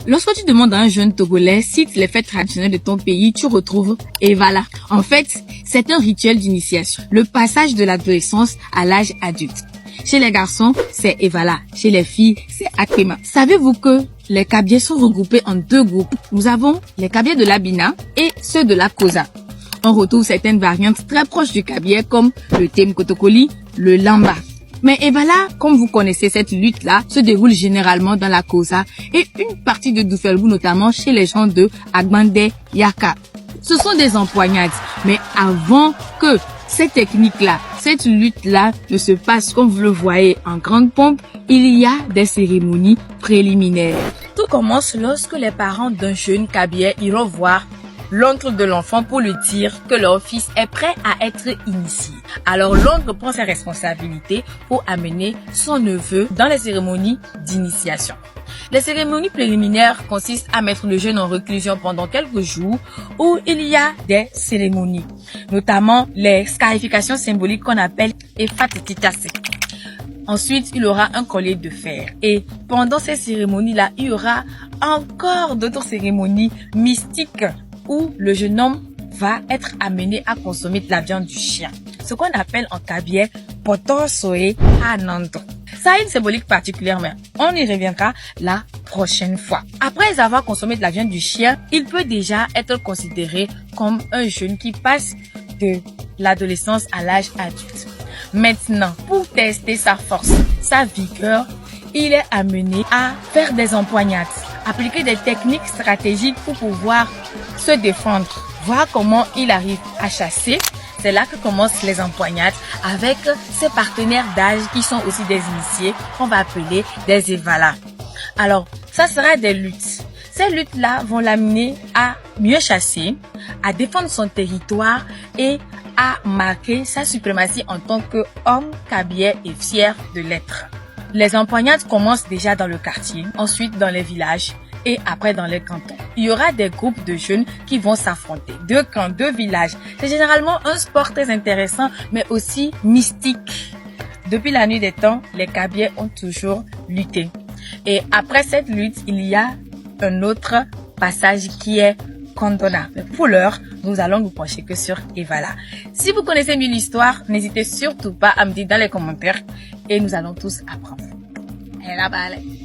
Lorsque tu demandes à un jeune Togolais cite les fêtes traditionnelles de ton pays, tu retrouves Evala. En fait, c'est un rituel d'initiation, le passage de l'adolescence à l'âge adulte. Chez les garçons, c'est Evala. Chez les filles, c'est Akema. Savez-vous que les Kabyais sont regroupés en deux groupes? Nous avons les Kabyais de l'Abina et ceux de la Kosa. On retrouve certaines variantes très proches du Kabyais comme le Tem Kotokoli, le Lamba. Mais Evala, comme vous connaissez, cette lutte-là se déroule généralement dans la Kosa et une partie de Doufelbou, notamment chez les gens de Agbande Yaka. Ce sont des empoignades, mais avant que cette technique-là, cette lutte-là ne se passe comme vous le voyez en grande pompe, il y a des cérémonies préliminaires. Tout commence lorsque les parents d'un jeune Kabyais iront voir l'oncle de l'enfant pour lui dire que leur fils est prêt à être initié. Alors l'oncle prend ses responsabilités pour amener son neveu dans les cérémonies d'initiation. Les cérémonies préliminaires consistent à mettre le jeune en réclusion pendant quelques jours où il y a des cérémonies, notamment les scarifications symboliques qu'on appelle Efatititase. Ensuite, il aura un collier de fer. Et pendant ces cérémonies-là, il y aura encore d'autres cérémonies mystiques où le jeune homme va être amené à consommer de la viande du chien. Ce qu'on appelle en Kabyais Poto Soe Anando. Ça a une symbolique particulière, mais on y reviendra la prochaine fois. Après avoir consommé de la viande du chien, il peut déjà être considéré comme un jeune qui passe de l'adolescence à l'âge adulte. Maintenant, pour tester sa force, sa vigueur, il est amené à faire des empoignades, appliquer des techniques stratégiques pour pouvoir se défendre, voir comment il arrive à chasser. C'est là que commencent les empoignades avec ses partenaires d'âge qui sont aussi des initiés, qu'on va appeler des Evala. Alors, ça sera des luttes. Ces luttes-là vont l'amener à mieux chasser, à défendre son territoire et à marquer sa suprématie en tant qu'homme Kabyais et fier de l'être. Les empoignades commencent déjà dans le quartier, ensuite dans les villages et après dans les cantons. Il y aura des groupes de jeunes qui vont s'affronter. 2 camps, 2 villages. C'est généralement un sport très intéressant mais aussi mystique. Depuis la nuit des temps, les Kabyais ont toujours lutté. Et après cette lutte, il y a un autre passage qui est Kondona. Mais pour l'heure, nous allons nous pencher que sur Evala. Si vous connaissez mieux l'histoire, n'hésitez surtout pas à me dire dans les commentaires et nous allons tous apprendre. Et là-bas, allez.